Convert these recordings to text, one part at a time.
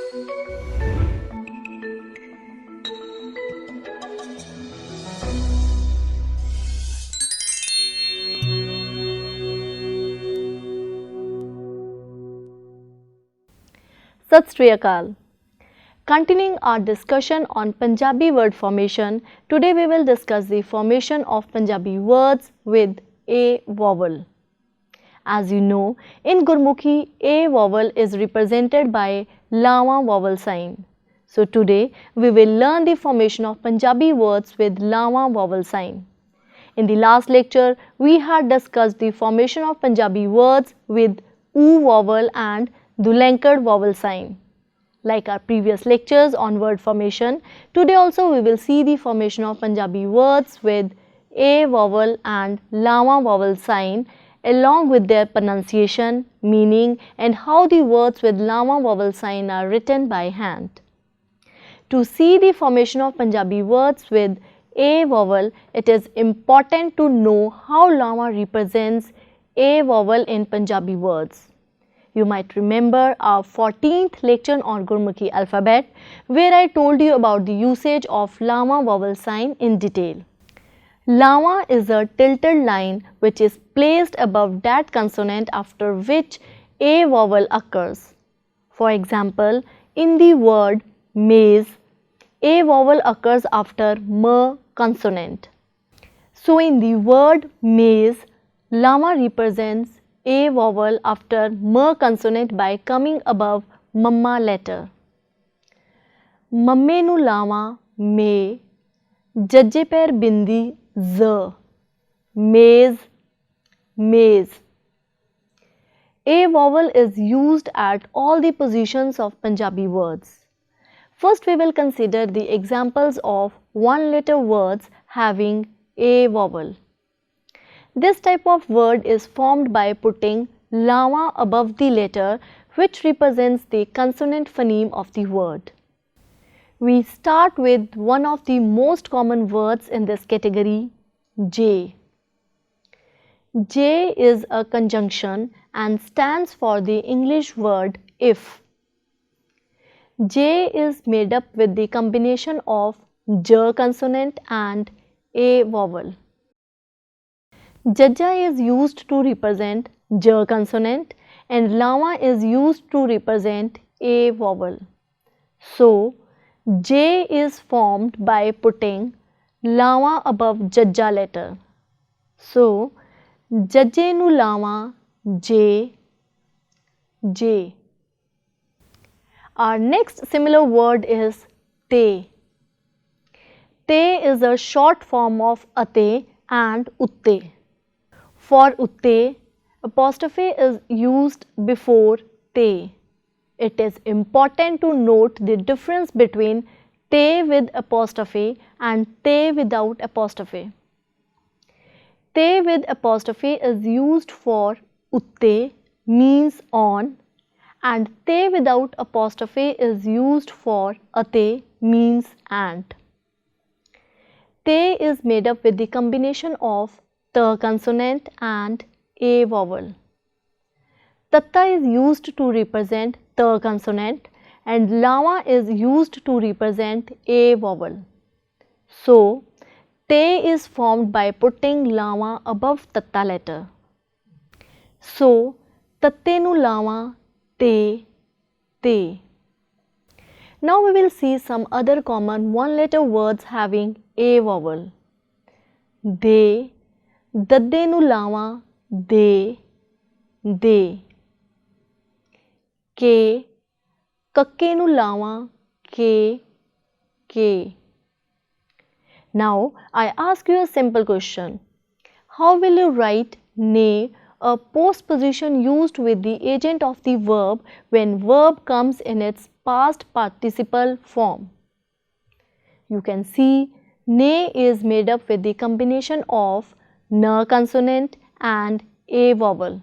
Sat Sri Akal. Continuing our discussion on Punjabi word formation, today we will discuss the formation of Punjabi words with a vowel. As you know, in Gurmukhi, a vowel is represented by Lama vowel sign. So today we will learn the formation of Punjabi words with Lama vowel sign. In the last lecture, we had discussed the formation of Punjabi words with oo vowel and Dulankad vowel sign. Like our previous lectures on word formation, today also we will see the formation of Punjabi words with a vowel and Lama vowel sign along with their pronunciation, meaning and how the words with Lama vowel sign are written by hand. To see the formation of Punjabi words with a vowel, it is important to know how Lama represents a vowel in Punjabi words. You might remember our 14th lecture on Gurmukhi alphabet, where I told you about the usage of Lama vowel sign in detail. Lama is a tilted line which is placed above that consonant after which a vowel occurs. For example, in the word maize, a vowel occurs after m consonant. So in the word maize, Lama represents a vowel after m consonant by coming above mamma letter. Mamme nu lawa me, jajje pair bindi z, maize, maize. A vowel is used at all the positions of Punjabi words. First we will consider the examples of one-letter words having a vowel. This type of word is formed by putting Lama above the letter which represents the consonant phoneme of the word. We start with one of the most common words in this category, J. J is a conjunction and stands for the English word if. J is made up with the combination of J consonant and a vowel. Jajja is used to represent J consonant and Lama is used to represent a vowel. So, J is formed by putting Lama above Jajja letter. So, Jajje nu Lama J, J. Our next similar word is Te. Te is a short form of Ate and Utte. For Utte, apostrophe is used before Te. It is important to note the difference between Te with apostrophe and Te without apostrophe. Te with apostrophe is used for Utte, means on, and Te without apostrophe is used for Ate, means and. Te is made up with the combination of Ta consonant and a vowel. Tatta is used to represent Ta consonant and Lama is used to represent a vowel. So, Te is formed by putting Lama above Tatta letter. So, Tatte nu Lama Te, Te. Now we will see some other common one-letter words having a vowel. De, Dadde nu Lama De, De. Ke, Kakke nu Lama Ke, Ke. Now I ask you a simple question. How will you write ne, a postposition used with the agent of the verb when verb comes in its past participle form? You can see ne is made up with the combination of na consonant and a vowel.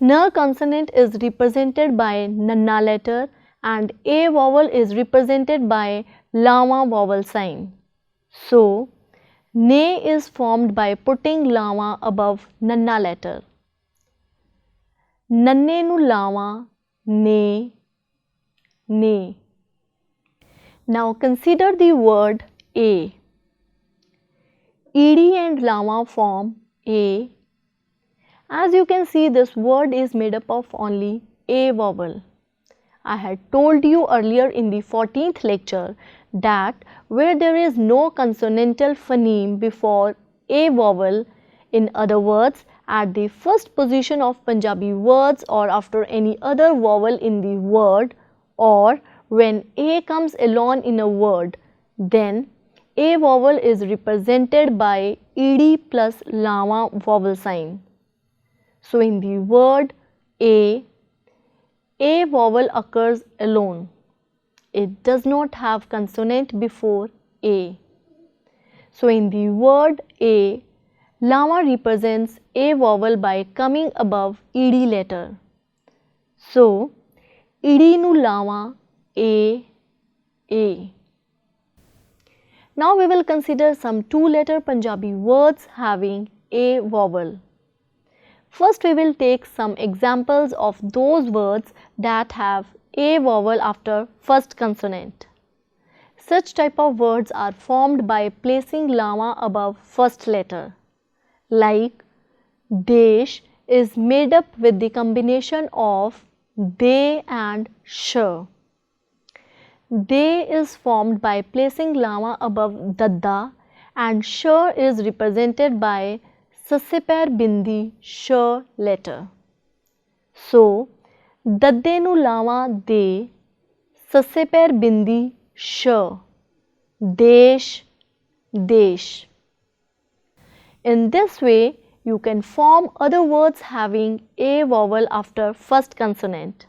Na consonant is represented by nanna letter and a vowel is represented by Lama vowel sign. So, ne is formed by putting Lama above nanna letter. Nanne nu Lama Ne, ne. Now consider the word a. ed and llama form a. As you can see, this word is made up of only a vowel. I had told you earlier in the 14th lecture that where there is no consonantal phoneme before a vowel, in other words, at the first position of Punjabi words or after any other vowel in the word, or when a comes alone in a word, then a vowel is represented by ed plus llama vowel sign. So in the word a vowel occurs alone. It does not have consonant before a. So in the word a, llama represents a vowel by coming above ed letter. So ed nu llama a. Now we will consider some two-letter Punjabi words having a vowel. First we will take some examples of those words that have a vowel after first consonant. Such type of words are formed by placing llama above first letter. Like desh is made up with the combination of de and sh. De is formed by placing llama above dadda and sh is represented by sasseper bindi sh letter. So, dadde nu llama de, sasseper bindi sh, desh, desh. In this way, you can form other words having a vowel after first consonant.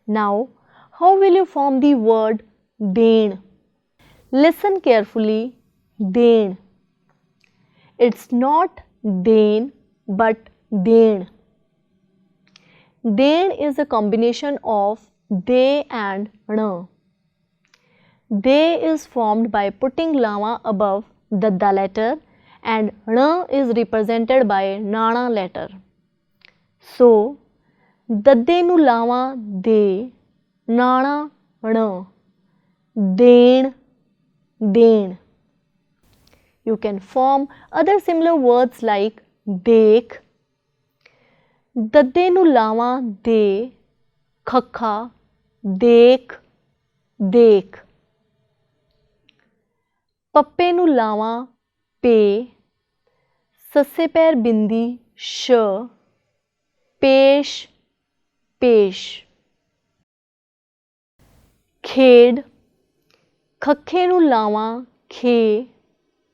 Now, how will you form the word den? Listen carefully, den. It's not den but den. Den is a combination of de and n. De is formed by putting llama above dadda letter and n is represented by nana letter. So, dadde nu llama de, nana n, den, den. You can form other similar words like dekh, dadde nu llama de, khakha, dekh, dekh. Pappe nu llama pe, sasse pair bindi sh, pesh, pesh. Khed, khakhe nu llama khe,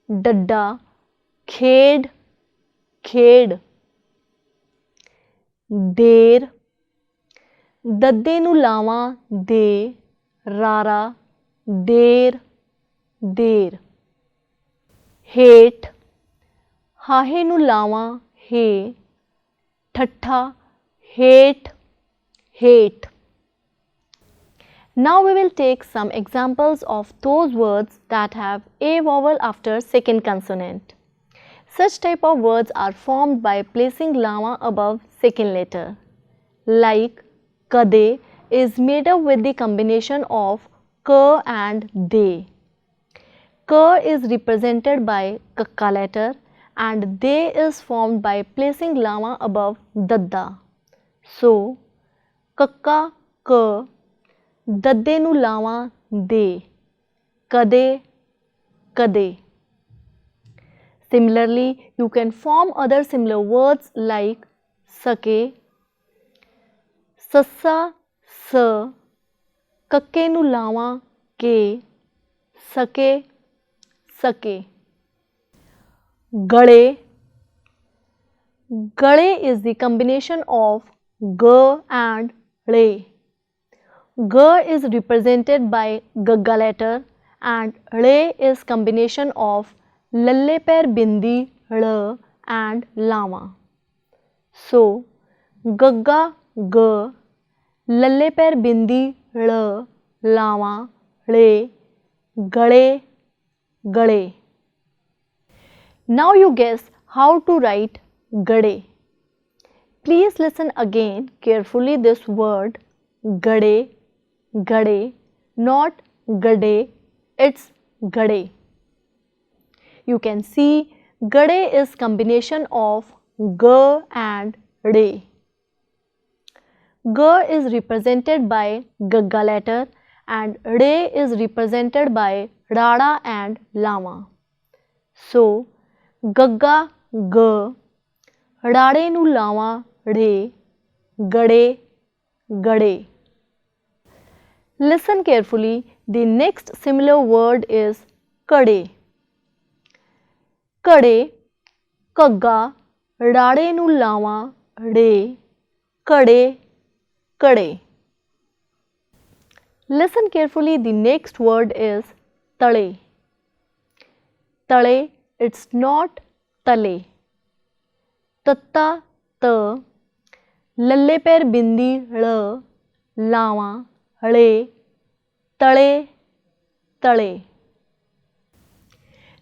dadda, khed, khed. Der, dadde nu llama de, rara, der, der. Hate, hahe nu llama he, thatha, hate, hate. Now we will take some examples of those words that have a vowel after second consonant. Such type of words are formed by placing llama above second letter. Like kade is made up with the combination of k and de. K is represented by kakka letter and de is formed by placing llama above dadda. So, kakka k, dadde nu llama de, kade, kade. Similarly, you can form other similar words like sake, sassa, sa, kakke nu llama ke, sake, sake. Gade, gade is the combination of g and re. G is represented by gagga letter and re is combination of lalle pair bindi l and llama. So, gagga g, lalle pair bindi l, llama, re, gade, gade. Now you guess how to write gade. Please listen again carefully this word gade, gade, not gade, it's gade. You can see gade is combination of g and de. G is represented by gagga letter and re is represented by rada and lama. So, gagga g, rade nu lama re, gade gade. Listen carefully, the next similar word is kade. Kade, kagga, rade nu lama re, kade kade. Listen carefully, the next word is tale. Tale, it's not tale. Tatta ta, lalle per bindi l, lama le, tale tale.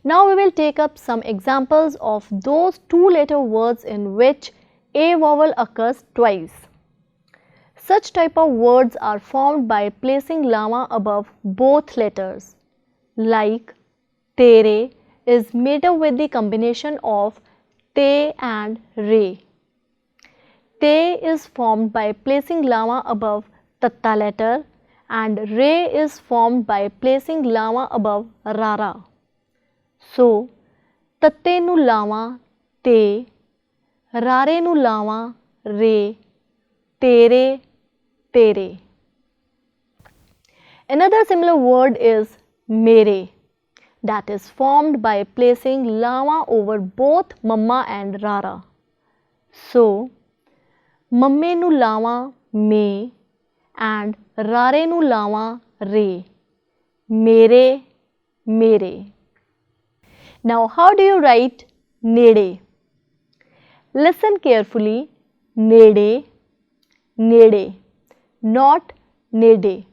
Now we will take up some examples of those two-letter words in which a vowel occurs twice. Such type of words are formed by placing lama above both letters. Like tere is made up with the combination of te and re. Te is formed by placing lama above tatta letter and re is formed by placing lama above rara. So, tatte nu lama te, rare nu lama re, tere tere. Another similar word is mere, that is formed by placing lama over both mamma and rara. So, mamme nu lama me and rare nu lama re, mere mere. Now, how do you write nede? Listen carefully, nede, nede, not nede.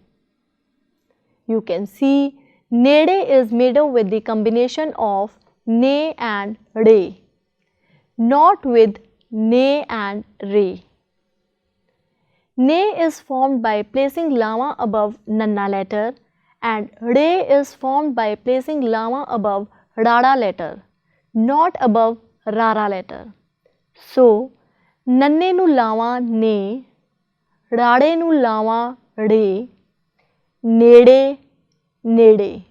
You can see nede is made up with the combination of ne and re, not with ne and re. Ne is formed by placing lama above nanna letter and re is formed by placing lama above rada letter, not above rara letter. So, nanne nu lama ne, rade nu lama re, nede nede.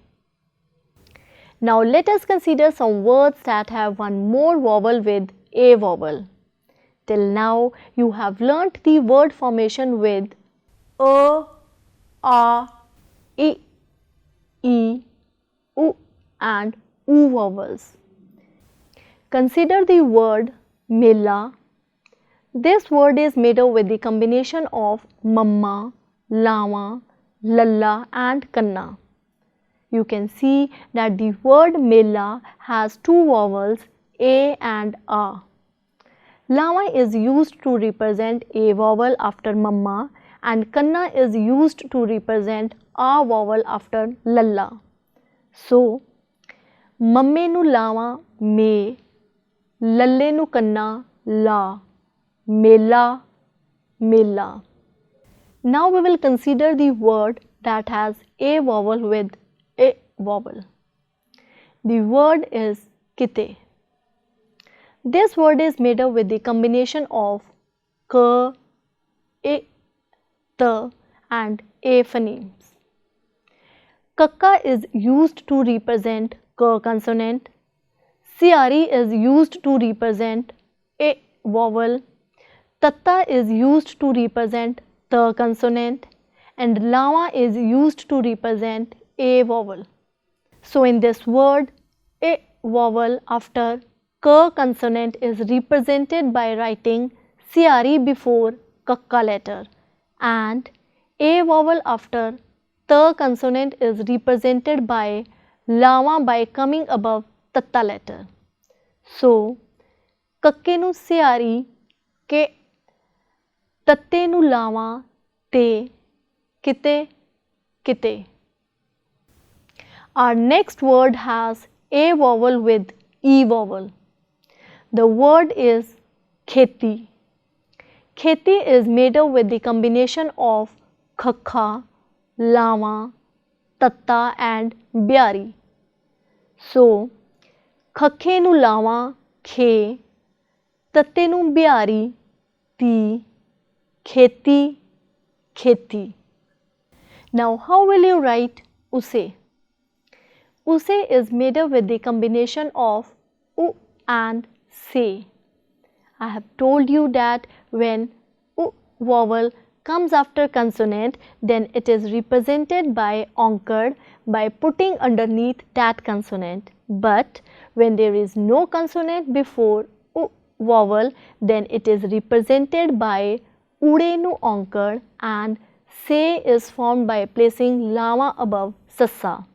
Now let us consider some words that have one more vowel with a vowel. Till now you have learnt the word formation with a, I, u and u vowels. Consider the word mela. This word is made up with the combination of mamma, lama, lalla and kanna. You can see that the word mela has two vowels a and a. Lama is used to represent a vowel after mamma and kanna is used to represent a vowel after lalla. So, mamme nu lama me, lalle nu kanna la, mela, mela. Now we will consider the word that has a vowel with a vowel. The word is kite. This word is made up with the combination of k, I, t and a phonemes. Kakka is used to represent k consonant. Siari is used to represent a vowel. Tatta is used to represent the consonant and lama is used to represent a vowel. So in this word, a vowel after k consonant is represented by writing siari before kakka letter and a vowel after t consonant is represented by lama by coming above tatta letter. So, kakke nu siari ke, tatte nu lama te, kite kite. Our next word has a vowel with e vowel. The word is kheti. Kheti is made up with the combination of khakha, Lama, Tatta and Byari. So, Khakhe nu Lama, Khe, Tatte nu Byari, Ti, Kheti, Kheti. Now, how will you write Use? Use is made up with the combination of U and Se. I have told you that when U vowel comes after consonant, then it is represented by anchored by putting underneath that consonant. But when there is no consonant before U vowel, then it is represented by Udenu anchored and Se is formed by placing Lama above Sassa.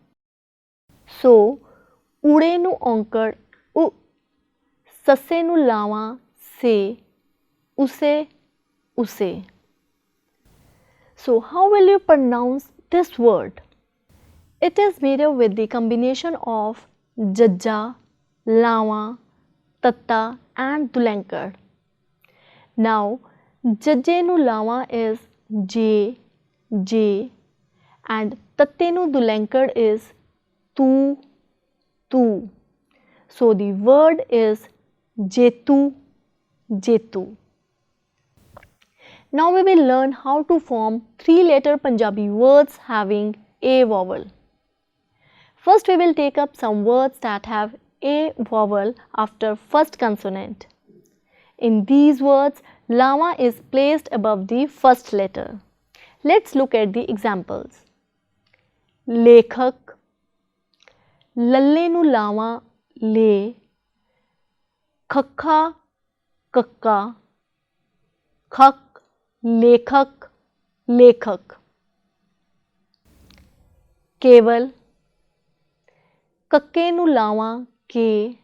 So, Udenu anchored U, Sassenu Lama Se, Use, Use. So, how will you pronounce this word? It is made up with the combination of Jajja, Lama, Tatta and Dulankar. Now, Jajjenu Lama is J, J and Tattenu Dulankar is Tu, Tu. So, the word is Jetu, Jetu. Now we will learn how to form 3-letter Punjabi words having A vowel. First we will take up some words that have A vowel after first consonant. In these words, Lama is placed above the first letter. Let's look at the examples. Lekhak, Lalle nu Lama, Le, Khakha, Kakka, Khak, Lekhak, Lekhak. Keval, Kakke nu Lama, Ke,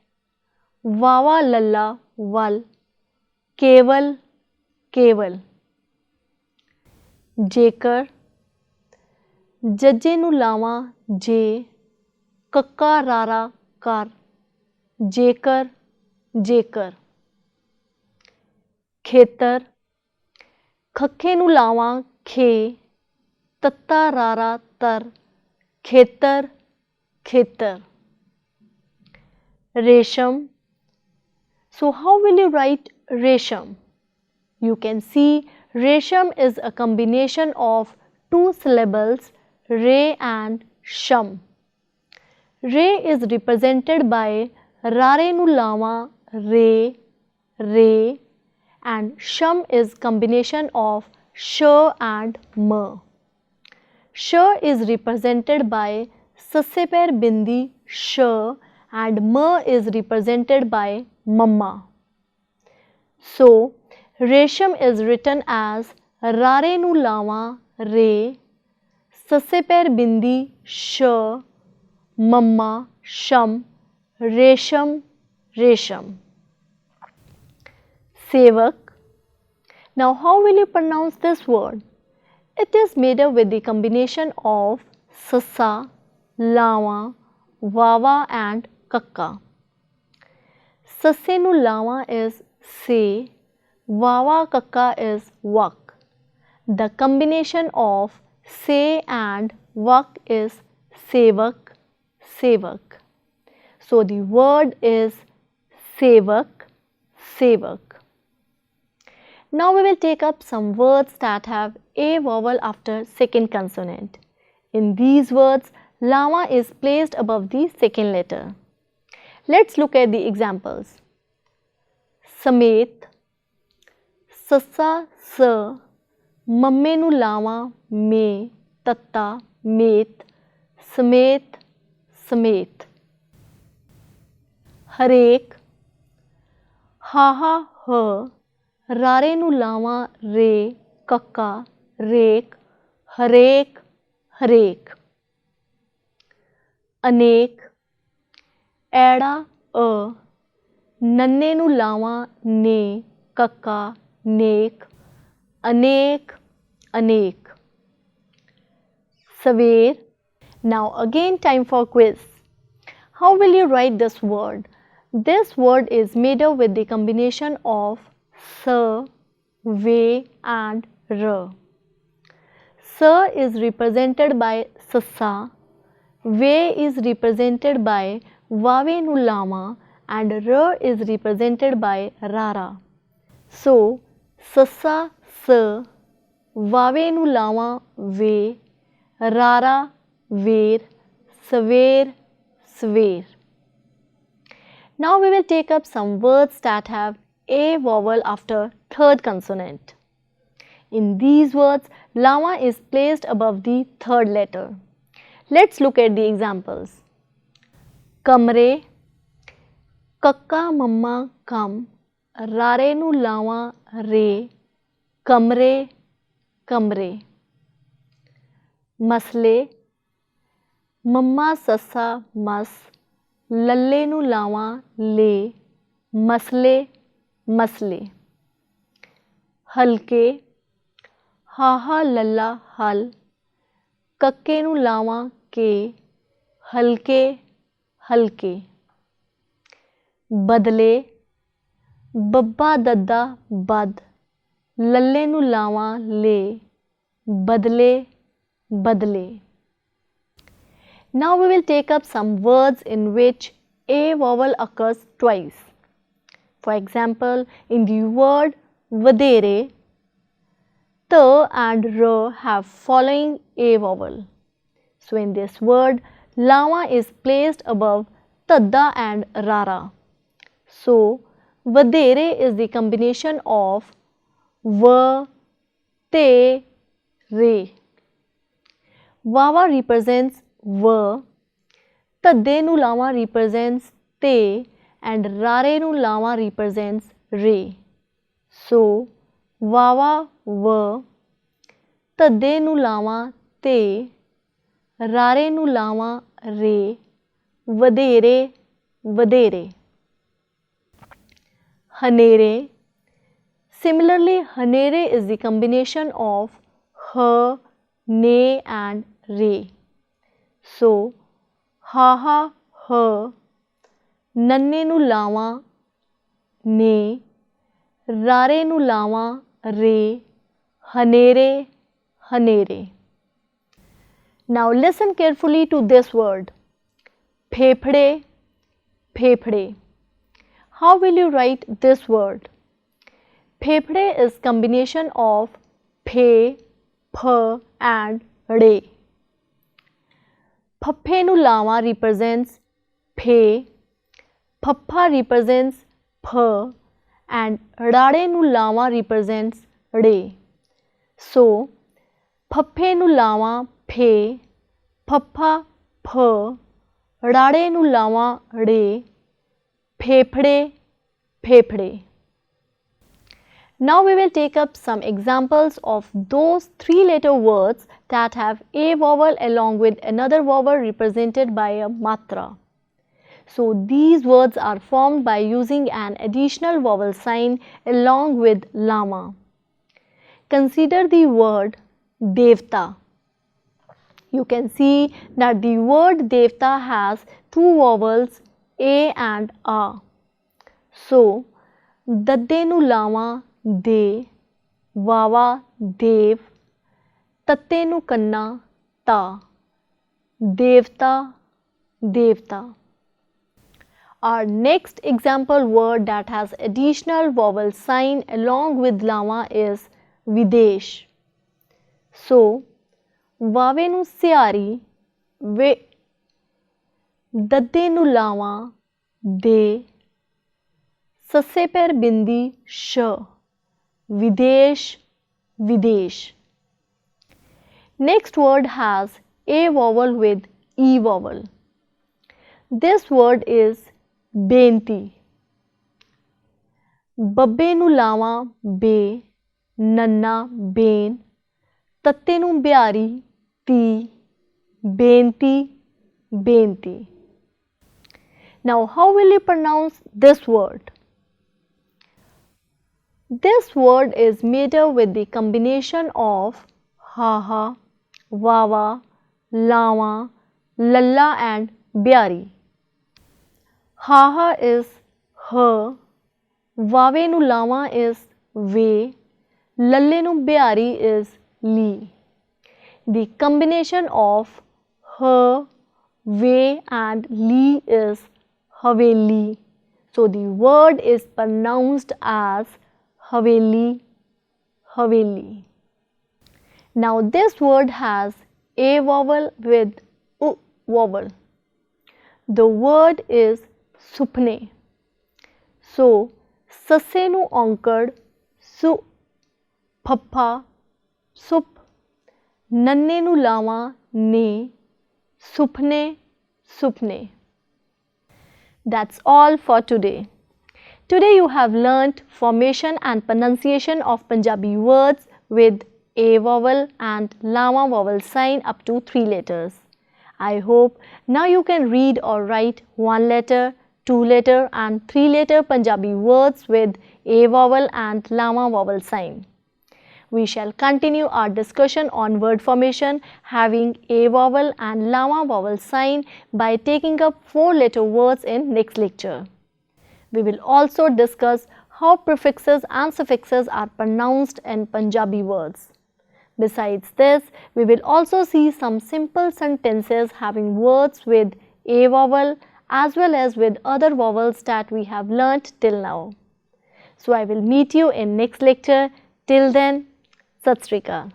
Vawa Lalla, Val, Keval, Keval. Jekar, Jajje nu Lama, Je, Kakka Rara, Kar, Jekar, Jekar. Khetar, Khakhe nu Lama, Khe, Tatta Rara, Tar, Khetar, Khetar. Resham. So, how will you write Resham? You can see Resham is a combination of two syllables, Re and Sham. Re is represented by Rare nu Lama, Re, Re and Sham is combination of Sh and Ma. Sh is represented by Sasse per Bindi, Sh and Ma is represented by Mamma. So, Resham is written as Rare nu Lama, Re, Sasse per Bindi, Sh, Mamma, Sham, Resham, Resham. Sevak. Now, how will you pronounce this word? It is made up with the combination of Sassa, Lama, Vawa and Kakka. Sasse nu Lama is Se, Vawa Kakka is Vak. The combination of Se and Vak is Sevak, Sevak. So, the word is Sevak, Sevak. Now we will take up some words that have A vowel after second consonant. In these words, Lama is placed above the second letter. Let's look at the examples. Samet, Sassa, Sa, Mamme nu Lama, Me, Tatta, Met, Samet, Samet. Harek, Ha, Ha, Rare nu Lama, Re, Kakka, Rek, Harek, Harek. Anek, Aida, A, Nanne nu Lama, Ne, Kakka, Nek, Anek, Anek. Saver. Now again time for quiz. How will you write this word? This word is made up with the combination of Sa, Ve and Ra. Sa is represented by Sassa, Ve is represented by Vavenulama, and R is represented by Rara. So, Sassa Sa, Vavenulama Ve, Rara Ver, Sver Sver. Now we will take up some words that have a vowel after third consonant. In these words, lama is placed above the third letter. Let's look at the examples. Kamre, kakka mamma kam, rare nu lama re, kamre, kamre. Masle, mamma sassa mas, lalle nu lama le, masle, masle. Halke, हाहा लल्ला हल, कक्के नु लावा के, हल्के हल्के. बदले, बब्बा दद्दा बद, लल्ले नु लावा ले, बदले बदले. Now we will take up some words in which a vowel occurs twice. For example, in the word vadere, ta and ra have following a vowel. So in this word, lama is placed above tadda and rara. So vadere is the combination of va, te, re. Vawa represents va, tadde nu lama represents te, and rare nu lama represents re. So vawa va, tadde nu lama te, rare nu lama re, vadere vadere. Hanere. Similarly, hanere is the combination of ha, ne and re. So haha ha, nanne nu lama ne, rare nu lama re, hanere hanere. Now listen carefully to this word. Phepde, phepde. How will you write this word? Phepde is combination of phe, ph and de. Phaphe nu lama represents phe, phapha represents ph, and rade nu lama represents de. So phaphe nu lama phe, phapha ph, rade nu lama de, phepde phepde. Now we will take up some examples of those three-letter words that have a vowel along with another vowel represented by a matra. So these words are formed by using an additional vowel sign along with lama. Consider the word devta. You can see that the word devta has two vowels a and a. So dadde nu lama de, vawa dev, tatte nu kanna ta, devta devta. Our next example word that has additional vowel sign along with lama is videsh. So vaave nu syari, ve, dadde nu lama de, sasse per bindi sh, videsh videsh. Next word has a vowel with e vowel. This word is benti. Babbe nu lama be, nanna ben, tatte nu byari ti, benti benti. Now how will you pronounce this word? This word is made up with the combination of haha, vawa, lama, lalla and byari. Haha is ha, vaave nu lama is ve, lalle nu byari is li. The combination of h, ve and li is haveli. So the word is pronounced as haveli, haveli. Now this word has a vowel with u vowel. The word is supne. So ससे ਨੂੰ ਔਂਕੜ ਸੁ ਫੱਫਾ ਸੁਪ, ਨੰਨੇ ਨੂੰ ਲਾਵਾਂ ਨੇ ਸੁਪਨੇ ਸੁਪਨੇ. That's all for today. Today you have learnt formation and pronunciation of Punjabi words with a vowel and lama vowel sign up to 3 letters. I hope now you can read or write 1 letter, 2 letter and 3 letter Punjabi words with a vowel and lama vowel sign. We shall continue our discussion on word formation having a vowel and lama vowel sign by taking up 4 letter words in next lecture. We will also discuss how prefixes and suffixes are pronounced in Punjabi words. Besides this, we will also see some simple sentences having words with a vowel as well as with other vowels that we have learnt till now. So I will meet you in next lecture. Till then, Sat Sri Akal.